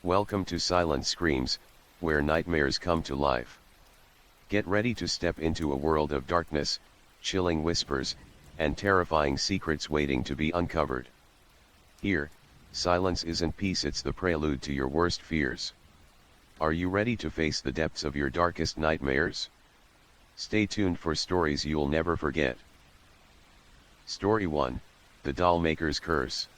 Welcome to Silent Screams, where nightmares come to life. Get ready to step into a world of darkness, chilling whispers, and terrifying secrets waiting to be uncovered. Here, silence isn't peace, it's the prelude to your worst fears. Are you ready to face the depths of your darkest nightmares? Stay tuned for stories you'll never forget. Story 1, The Dollmaker's Curse.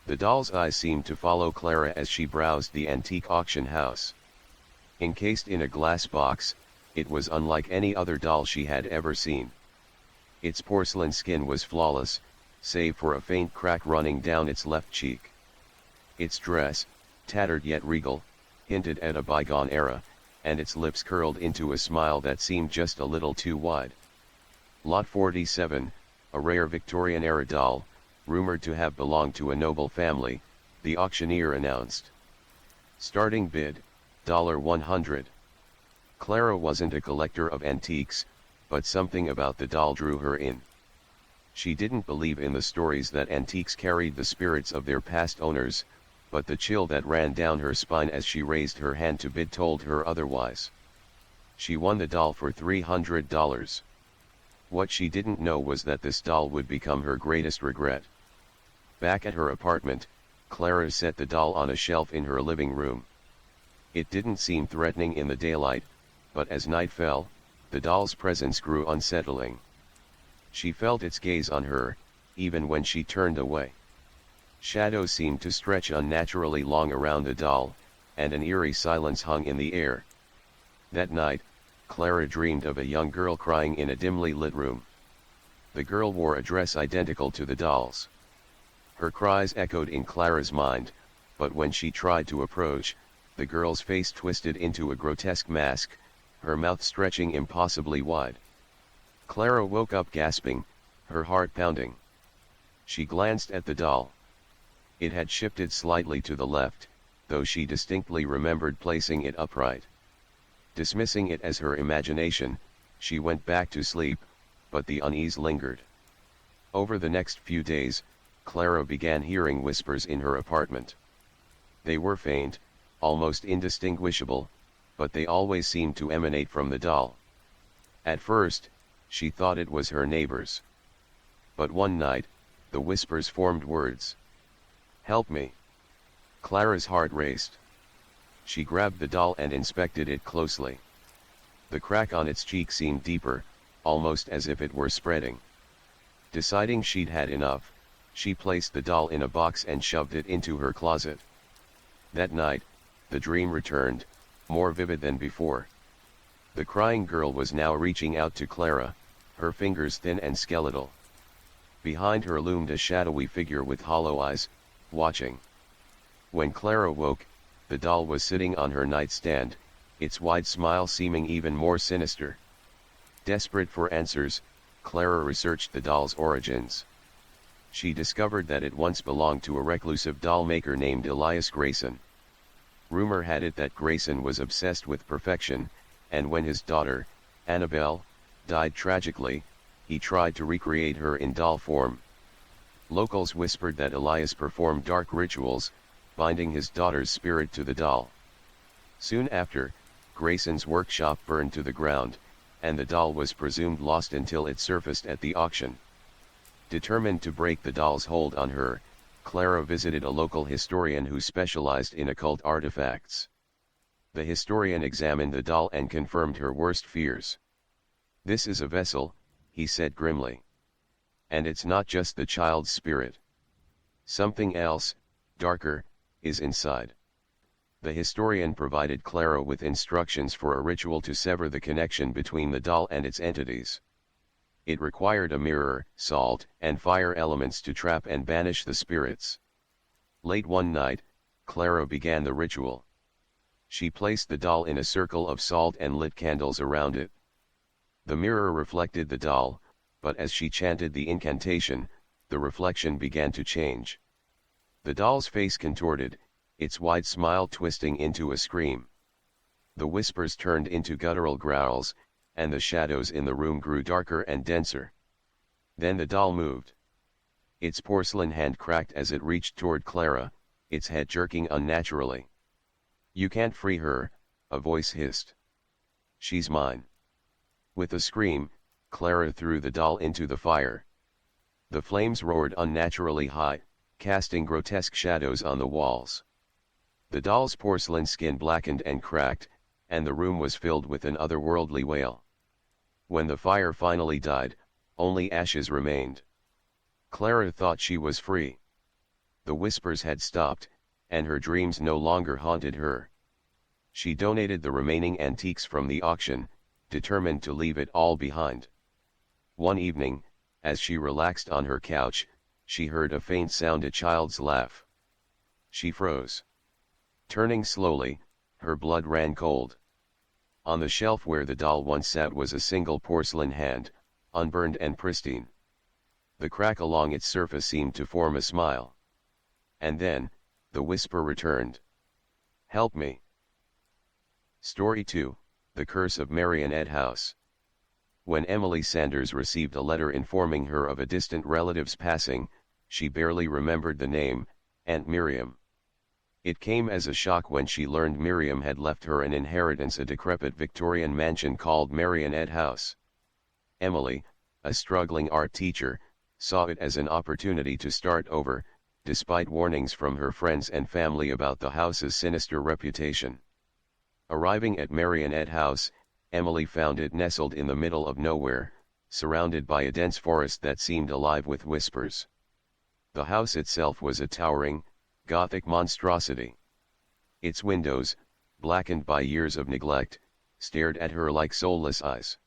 The doll's eyes seemed to follow Clara as she browsed the antique auction house. Encased in a glass box, it was unlike any other doll she had ever seen. Its porcelain skin was flawless, save for a faint crack running down its left cheek. Its dress, tattered yet regal, hinted at a bygone era, and its lips curled into a smile that seemed just a little too wide. Lot 47, a rare Victorian-era doll, rumored to have belonged to a noble family, the auctioneer announced. Starting bid, $100. Clara wasn't a collector of antiques, but something about the doll drew her in. She didn't believe in the stories that antiques carried the spirits of their past owners, but the chill that ran down her spine as she raised her hand to bid told her otherwise. She won the doll for $300. What she didn't know was that this doll would become her greatest regret. Back at her apartment, Clara set the doll on a shelf in her living room. It didn't seem threatening in the daylight, but as night fell, the doll's presence grew unsettling. She felt its gaze on her, even when she turned away. Shadows seemed to stretch unnaturally long around the doll, and an eerie silence hung in the air. That night, Clara dreamed of a young girl crying in a dimly lit room. The girl wore a dress identical to the doll's. Her cries echoed in Clara's mind, but when she tried to approach, the girl's face twisted into a grotesque mask, her mouth stretching impossibly wide. Clara woke up gasping, her heart pounding. She glanced at the doll. It had shifted slightly to the left, though she distinctly remembered placing it upright. Dismissing it as her imagination, she went back to sleep, but the unease lingered. Over the next few days, Clara began hearing whispers in her apartment. They were faint, almost indistinguishable, but they always seemed to emanate from the doll. At first, she thought it was her neighbors. But one night, the whispers formed words. "Help me." Clara's heart raced. She grabbed the doll and inspected it closely. The crack on its cheek seemed deeper, almost as if it were spreading. Deciding she'd had enough, she placed the doll in a box and shoved it into her closet. That night, the dream returned, more vivid than before. The crying girl was now reaching out to Clara, her fingers thin and skeletal. Behind her loomed a shadowy figure with hollow eyes, watching. When Clara woke, the doll was sitting on her nightstand, its wide smile seeming even more sinister. Desperate for answers, Clara researched the doll's origins. She discovered that it once belonged to a reclusive doll maker named Elias Grayson. Rumor had it that Grayson was obsessed with perfection, and when his daughter, Annabelle, died tragically, he tried to recreate her in doll form. Locals whispered that Elias performed dark rituals, binding his daughter's spirit to the doll. Soon after, Grayson's workshop burned to the ground, and the doll was presumed lost until it surfaced at the auction. Determined to break the doll's hold on her, Clara visited a local historian who specialized in occult artifacts. The historian examined the doll and confirmed her worst fears. "This is a vessel," he said grimly. "And it's not just the child's spirit. Something else, darker, is inside." The historian provided Clara with instructions for a ritual to sever the connection between the doll and its entities. It required a mirror, salt, and fire elements to trap and banish the spirits. Late one night, Clara began the ritual. She placed the doll in a circle of salt and lit candles around it. The mirror reflected the doll, but as she chanted the incantation, the reflection began to change. The doll's face contorted, its wide smile twisting into a scream. The whispers turned into guttural growls, and the shadows in the room grew darker and denser. Then the doll moved. Its porcelain hand cracked as it reached toward Clara, its head jerking unnaturally. "You can't free her," a voice hissed. "She's mine." With a scream, Clara threw the doll into the fire. The flames roared unnaturally high, casting grotesque shadows on the walls. The doll's porcelain skin blackened and cracked, and the room was filled with an otherworldly wail. When the fire finally died, only ashes remained. Clara thought she was free. The whispers had stopped, and her dreams no longer haunted her. She donated the remaining antiques from the auction, determined to leave it all behind. One evening, as she relaxed on her couch, she heard a faint sound, a child's laugh. She froze. Turning slowly, her blood ran cold. On the shelf where the doll once sat was a single porcelain hand, unburned and pristine. The crack along its surface seemed to form a smile. And then, the whisper returned. "Help me." Story 2, The Curse of Marionette House. When Emily Sanders received a letter informing her of a distant relative's passing, she barely remembered the name, Aunt Miriam. It came as a shock when she learned Miriam had left her an inheritance, a decrepit Victorian mansion called Marionette House. Emily, a struggling art teacher, saw it as an opportunity to start over, despite warnings from her friends and family about the house's sinister reputation. Arriving at Marionette House, Emily found it nestled in the middle of nowhere, surrounded by a dense forest that seemed alive with whispers. The house itself was a towering, Gothic monstrosity. Its windows, blackened by years of neglect, stared at her like soulless eyes.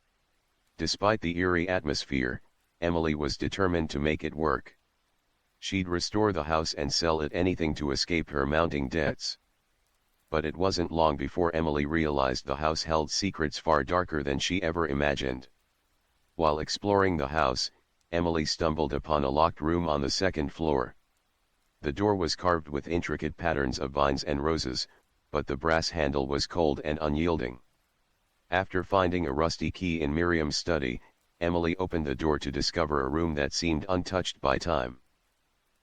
Despite the eerie atmosphere, Emily was determined to make it work. She'd restore the house and sell it anything to escape her mounting debts. But it wasn't long before Emily realized the house held secrets far darker than she ever imagined. While exploring the house, Emily stumbled upon a locked room on the second floor. The door was carved with intricate patterns of vines and roses, but the brass handle was cold and unyielding. After finding a rusty key in Miriam's study, Emily opened the door to discover a room that seemed untouched by time.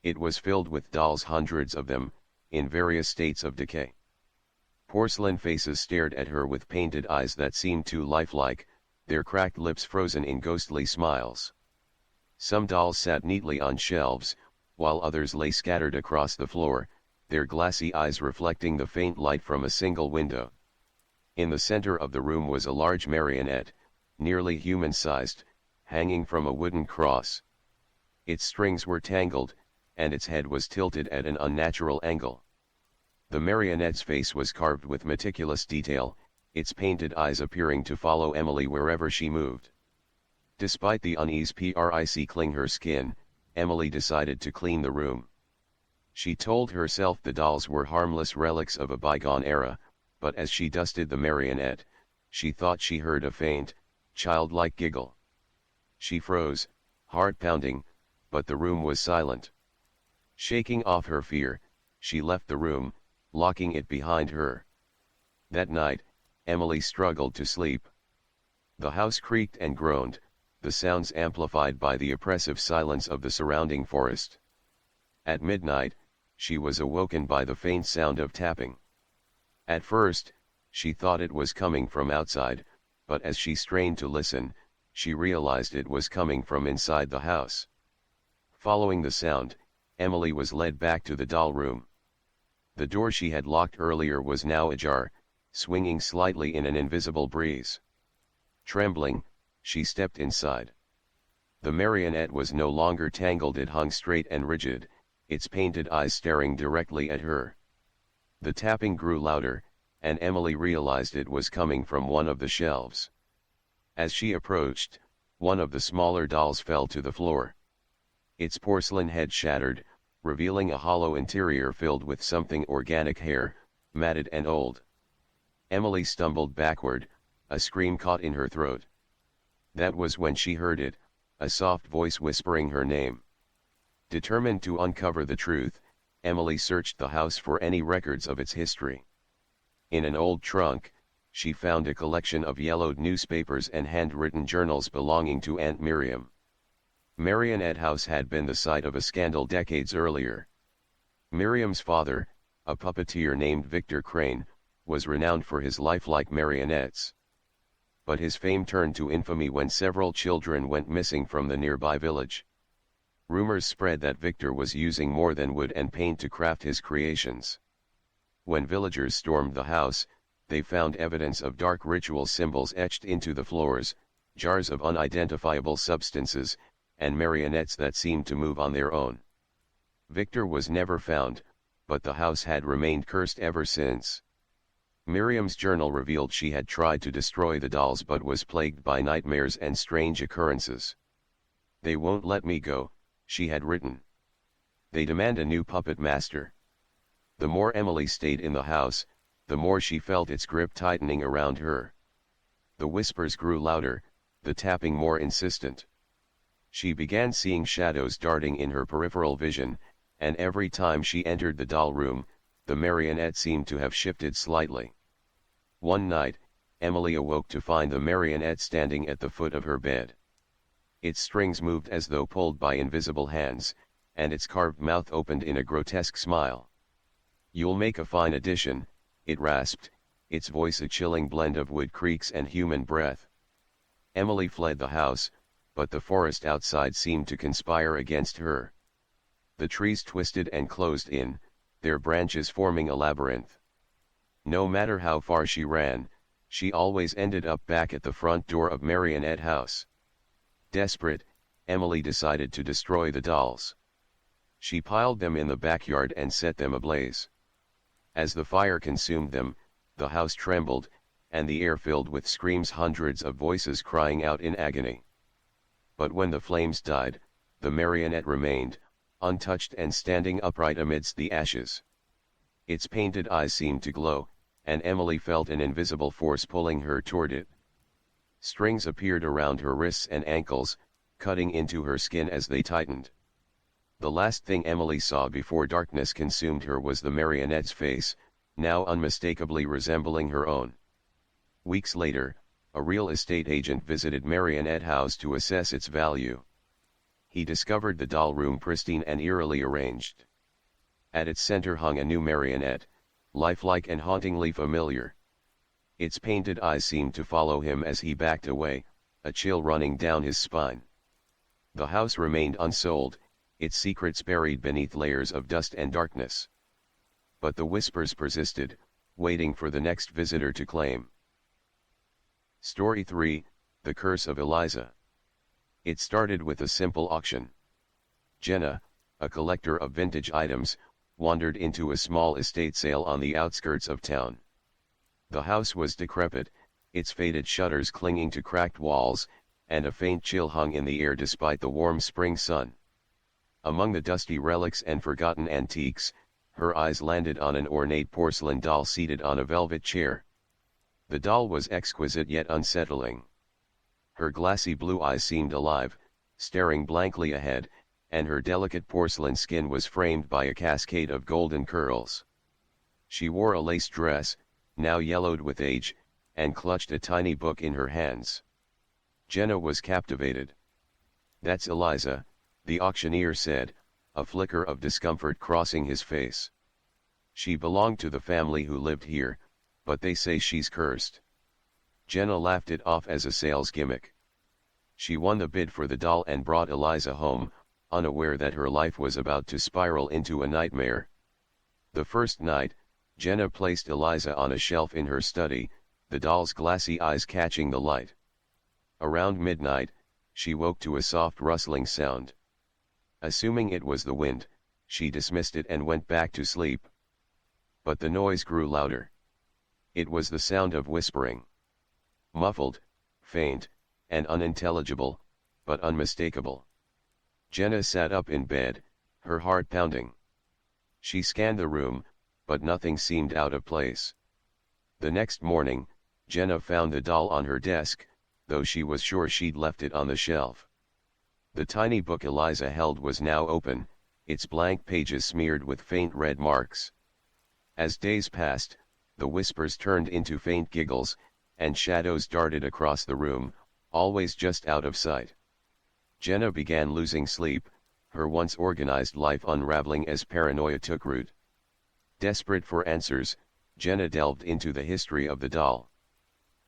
It was filled with dolls, hundreds of them, in various states of decay. Porcelain faces stared at her with painted eyes that seemed too lifelike, their cracked lips frozen in ghostly smiles. Some dolls sat neatly on shelves, while others lay scattered across the floor, their glassy eyes reflecting the faint light from a single window. In the center of the room was a large marionette, nearly human-sized, hanging from a wooden cross. Its strings were tangled, and its head was tilted at an unnatural angle. The marionette's face was carved with meticulous detail, its painted eyes appearing to follow Emily wherever she moved. Despite the unease pricking her skin, Emily decided to clean the room. She told herself the dolls were harmless relics of a bygone era, but as she dusted the marionette, she thought she heard a faint, childlike giggle. She froze, heart pounding, but the room was silent. Shaking off her fear, she left the room, locking it behind her. That night, Emily struggled to sleep. The house creaked and groaned, the sounds amplified by the oppressive silence of the surrounding forest. At midnight, she was awoken by the faint sound of tapping. At first, she thought it was coming from outside, but as she strained to listen, she realized it was coming from inside the house. Following the sound, Emily was led back to the doll room. The door she had locked earlier was now ajar, swinging slightly in an invisible breeze. Trembling, she stepped inside. The marionette was no longer tangled, it hung straight and rigid, its painted eyes staring directly at her. The tapping grew louder, and Emily realized it was coming from one of the shelves. As she approached, one of the smaller dolls fell to the floor. Its porcelain head shattered, revealing a hollow interior filled with something organic hair, matted and old. Emily stumbled backward, a scream caught in her throat. That was when she heard it, a soft voice whispering her name. Determined to uncover the truth, Emily searched the house for any records of its history. In an old trunk, she found a collection of yellowed newspapers and handwritten journals belonging to Aunt Miriam. Marionette House had been the site of a scandal decades earlier. Miriam's father, a puppeteer named Victor Crane, was renowned for his lifelike marionettes. But his fame turned to infamy when several children went missing from the nearby village. Rumors spread that Victor was using more than wood and paint to craft his creations. When villagers stormed the house, they found evidence of dark ritual symbols etched into the floors, jars of unidentifiable substances, and marionettes that seemed to move on their own. Victor was never found, but the house had remained cursed ever since. Miriam's journal revealed she had tried to destroy the dolls but was plagued by nightmares and strange occurrences. "They won't let me go," she had written. "They demand a new puppet master." The more Emily stayed in the house, the more she felt its grip tightening around her. The whispers grew louder, the tapping more insistent. She began seeing shadows darting in her peripheral vision, and every time she entered the doll room, the marionette seemed to have shifted slightly. One night, Emily awoke to find the marionette standing at the foot of her bed. Its strings moved as though pulled by invisible hands, and its carved mouth opened in a grotesque smile. "You'll make a fine addition," it rasped, its voice a chilling blend of wood creaks and human breath. Emily fled the house, but the forest outside seemed to conspire against her. The trees twisted and closed in, their branches forming a labyrinth. No matter how far she ran, she always ended up back at the front door of Marionette House. Desperate, Emily decided to destroy the dolls. She piled them in the backyard and set them ablaze. As the fire consumed them, the house trembled, and the air filled with screams, hundreds of voices crying out in agony. But when the flames died, the marionette remained, untouched and standing upright amidst the ashes. Its painted eyes seemed to glow, and Emily felt an invisible force pulling her toward it. Strings appeared around her wrists and ankles, cutting into her skin as they tightened. The last thing Emily saw before darkness consumed her was the marionette's face, now unmistakably resembling her own. Weeks later, a real estate agent visited Marionette House to assess its value. He discovered the doll room pristine and eerily arranged. At its center hung a new marionette, lifelike and hauntingly familiar. Its painted eyes seemed to follow him as he backed away, a chill running down his spine. The house remained unsold, its secrets buried beneath layers of dust and darkness. But the whispers persisted, waiting for the next visitor to claim. Story 3, The Curse of Eliza. It started with a simple auction. Jenna, a collector of vintage items, wandered into a small estate sale on the outskirts of town. The house was decrepit, its faded shutters clinging to cracked walls, and a faint chill hung in the air despite the warm spring sun. Among the dusty relics and forgotten antiques, her eyes landed on an ornate porcelain doll seated on a velvet chair. The doll was exquisite yet unsettling. Her glassy blue eyes seemed alive, staring blankly ahead, and her delicate porcelain skin was framed by a cascade of golden curls. She wore a lace dress, now yellowed with age, and clutched a tiny book in her hands. Jenna was captivated. "That's Eliza," the auctioneer said, a flicker of discomfort crossing his face. "She belonged to the family who lived here, but they say she's cursed." Jenna laughed it off as a sales gimmick. She won the bid for the doll and brought Eliza home, unaware that her life was about to spiral into a nightmare. The first night, Jenna placed Eliza on a shelf in her study, the doll's glassy eyes catching the light. Around midnight, she woke to a soft rustling sound. Assuming it was the wind, she dismissed it and went back to sleep. But the noise grew louder. It was the sound of whispering. Muffled, faint, and unintelligible, but unmistakable. Jenna sat up in bed, her heart pounding. She scanned the room, but nothing seemed out of place. The next morning, Jenna found the doll on her desk, though she was sure she'd left it on the shelf. The tiny book Eliza held was now open, its blank pages smeared with faint red marks. As days passed, the whispers turned into faint giggles, and shadows darted across the room, always just out of sight. Jenna began losing sleep, her once organized life unraveling as paranoia took root. Desperate for answers, Jenna delved into the history of the doll.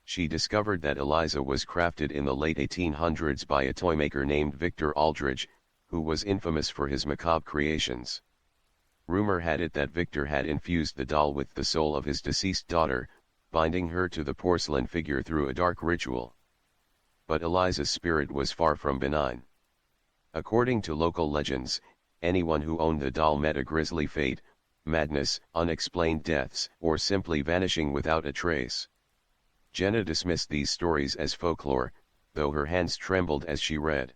She discovered that Eliza was crafted in the late 1800s by a toymaker named Victor Aldridge, who was infamous for his macabre creations. Rumor had it that Victor had infused the doll with the soul of his deceased daughter, binding her to the porcelain figure through a dark ritual. But Eliza's spirit was far from benign. According to local legends, anyone who owned the doll met a grisly fate, madness, unexplained deaths, or simply vanishing without a trace. Jenna dismissed these stories as folklore, though her hands trembled as she read.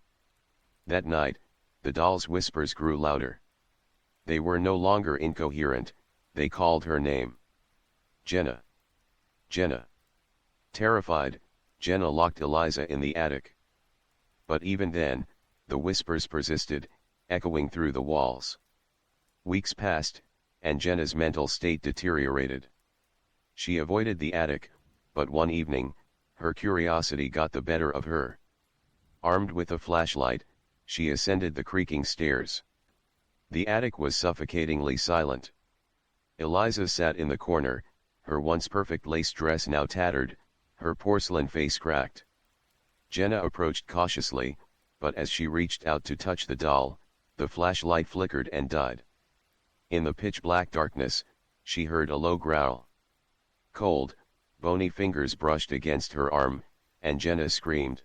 That night, the doll's whispers grew louder. They were no longer incoherent, they called her name. Jenna. Jenna. Terrified, Jenna locked Eliza in the attic. But even then, the whispers persisted, echoing through the walls. Weeks passed, and Jenna's mental state deteriorated. She avoided the attic, but one evening, her curiosity got the better of her. Armed with a flashlight, she ascended the creaking stairs. The attic was suffocatingly silent. Eliza sat in the corner, her once perfect lace dress now tattered, her porcelain face cracked. Jenna approached cautiously, but as she reached out to touch the doll, the flashlight flickered and died. In the pitch-black darkness, she heard a low growl. Cold, bony fingers brushed against her arm, and Jenna screamed.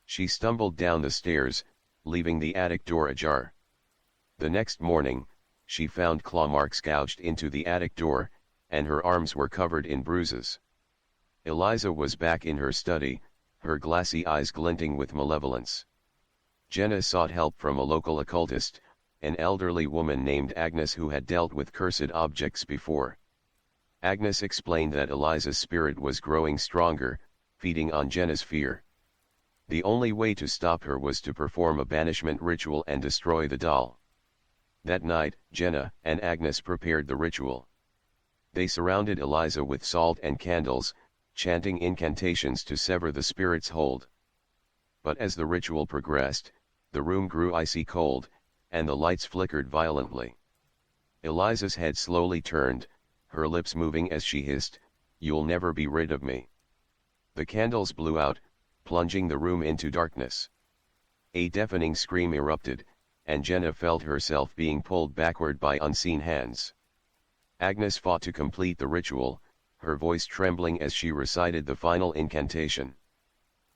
She stumbled down the stairs, leaving the attic door ajar. The next morning, she found claw marks gouged into the attic door, and her arms were covered in bruises. Eliza was back in her study, her glassy eyes glinting with malevolence. Jenna sought help from a local occultist, an elderly woman named Agnes who had dealt with cursed objects before. Agnes explained that Eliza's spirit was growing stronger, feeding on Jenna's fear. The only way to stop her was to perform a banishment ritual and destroy the doll. That night, Jenna and Agnes prepared the ritual. They surrounded Eliza with salt and candles, chanting incantations to sever the spirit's hold. But as the ritual progressed, the room grew icy cold, and the lights flickered violently. Eliza's head slowly turned, her lips moving as she hissed, "You'll never be rid of me." The candles blew out, plunging the room into darkness. A deafening scream erupted, and Jenna felt herself being pulled backward by unseen hands. Agnes fought to complete the ritual, her voice trembling as she recited the final incantation.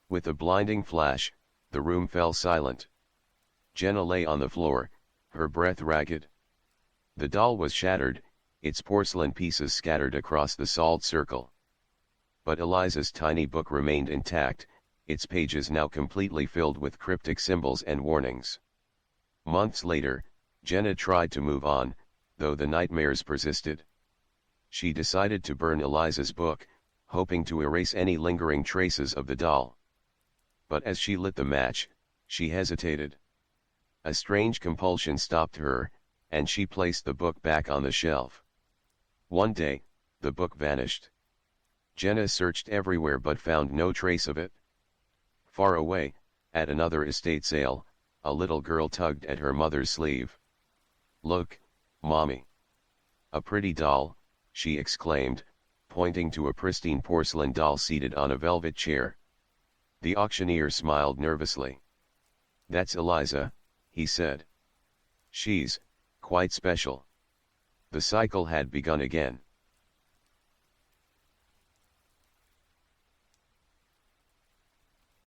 With a blinding flash, the room fell silent. Jenna lay on the floor, her breath ragged. The doll was shattered, its porcelain pieces scattered across the salt circle. But Eliza's tiny book remained intact, its pages now completely filled with cryptic symbols and warnings. Months later, Jenna tried to move on, though the nightmares persisted. She decided to burn Eliza's book, hoping to erase any lingering traces of the doll. But as she lit the match, she hesitated. A strange compulsion stopped her, and she placed the book back on the shelf. One day, the book vanished. Jenna searched everywhere but found no trace of it. Far away, at another estate sale, a little girl tugged at her mother's sleeve. "Look, Mommy. A pretty doll," she exclaimed, pointing to a pristine porcelain doll seated on a velvet chair. The auctioneer smiled nervously. "That's Eliza," he said. "She's quite special." The cycle had begun again.